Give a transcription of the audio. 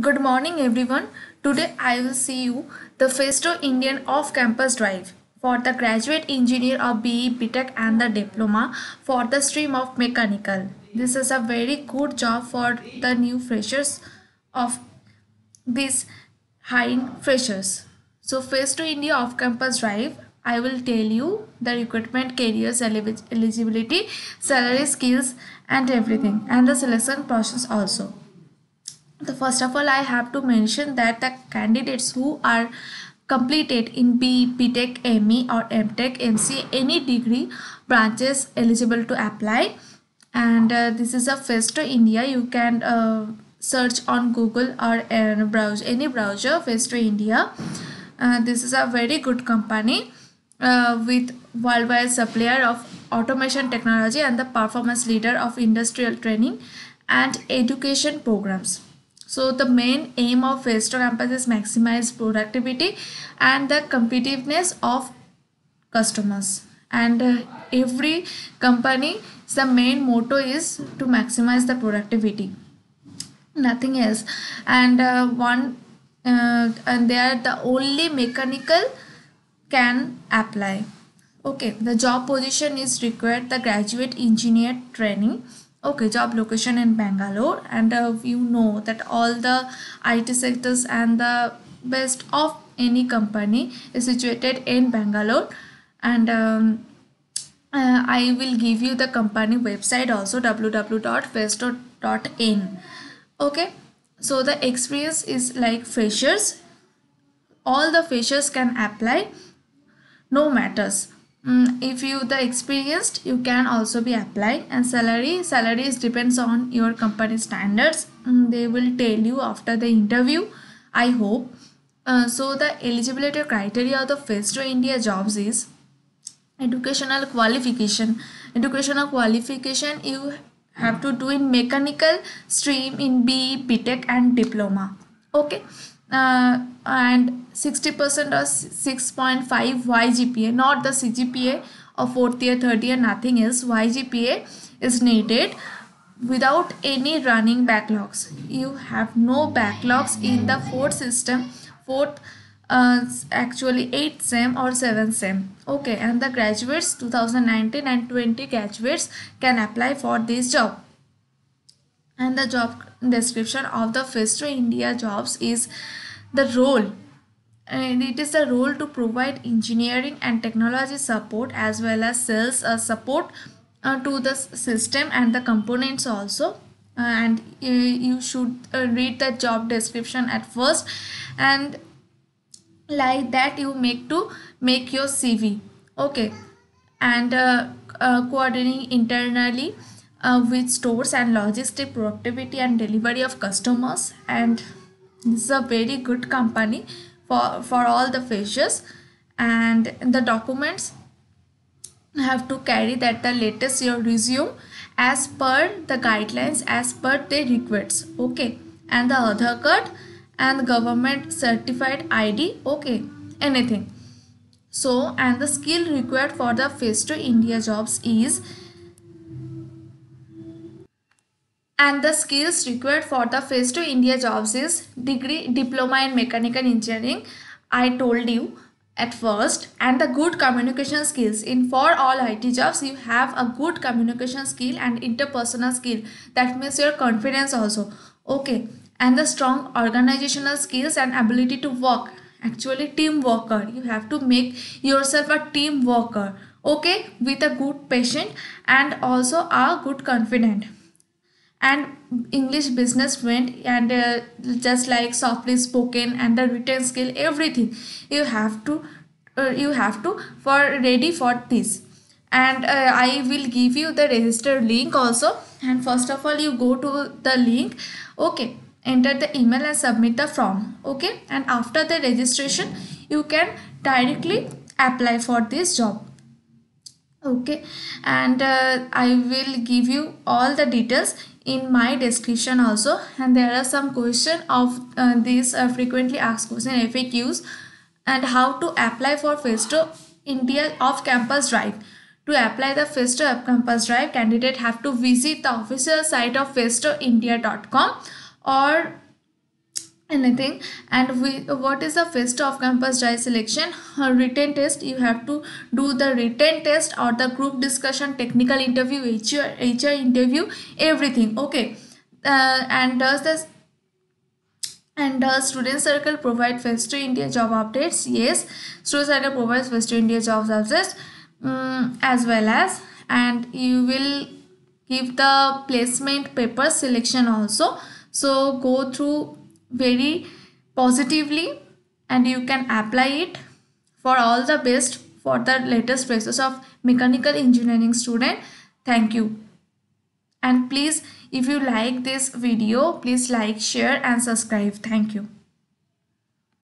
Good morning, everyone. Today I will see you the Festo Indian off-campus drive for the graduate engineer of BE, BTech and the diploma for the stream of mechanical. This is a very good job for the new freshers of these hiring freshers. So Festo India off-campus drive, I will tell you the recruitment, careers, eligibility, salary, skills and everything, and the selection process also. The first of all, I have to mention that the candidates who are completed in BTech, ME or MTech, MC, any degree branches eligible to apply. And this is a Festo India. You can search on Google or any browser Festo India. This is a very good company with worldwide supplier of automation technology and the performance leader of industrial training and education programs. So the main aim of Festo campus is maximize productivity and the competitiveness of customers. And every company, the main motto is to maximize the productivity, nothing else. And and they are the only mechanical can apply. Okay, the job position is required the graduate engineer training. Okay, job location in Bangalore, and you know that all the IT sectors and the best of any company is situated in Bangalore. And I will give you the company website also, www.festo.in. Okay, so the experience is like freshers, all the freshers can apply, no matters. If you the experienced, you can also be applied. And salaries depends on your company standards. They will tell you after the interview, I hope. So the eligibility criteria of the Festo India jobs is educational qualification. Educational qualification you have to do in mechanical stream in BE, BTech and diploma. Okay, and 60% or 6.5 YGPA, not the CGPA of fourth year, third year, nothing else. YGPA is needed without any running backlogs. You have no backlogs in the fourth system, fourth actually 8th sem or 7th sem. Okay, and the graduates 2019 and 20 graduates can apply for this job. And the job description of the Festo India jobs is the role, and it is the role to provide engineering and technology support as well as sales support to the system and the components also. And you should read the job description at first, and like that you make your CV. Okay, and coordinating internally with stores and logistic productivity and delivery of customers. And this is a very good company for all the freshers. And the documents have to carry that the latest your resume as per the guidelines, as per the requests. Okay, and the Aadhaar card and government certified ID. Okay, anything. So, and the skill required for the Festo India jobs is, and the skills required for the Festo India jobs is degree, diploma in mechanical engineering. I told you at first, and the good communication skills. In for all IT jobs, you have a good communication skill and interpersonal skill. That means your confidence also. Okay, and the strong organizational skills and ability to work. Actually, team worker. You have to make yourself a team worker. Okay, with a good patient and also a good confident. And English business fluent, and just like softly spoken and the written skill, everything you have to for ready for this. And I will give you the register link also. And first of all, you go to the link. Okay, enter the email and submit the form. Okay, and after the registration you can directly apply for this job. Okay, and I will give you all the details in my description also. And there are some question of these frequently asked question FAQs, and how to apply for Festo India off campus drive. To apply the Festo off campus drive, candidate have to visit the official site of festoindia.com, or anything. And what is the first off campus drive selection? Written test. You have to do the written test or the group discussion, technical interview, HR interview, everything. Okay. And does student circle provide First to India job updates? Yes, student circle provides First to India jobs updates, as well as, and you will give the placement paper selection also. So go through very positively and you can apply it. For all the best for the latest process of mechanical engineering student. Thank you. And please, if you like this video, please like, share and subscribe. Thank you.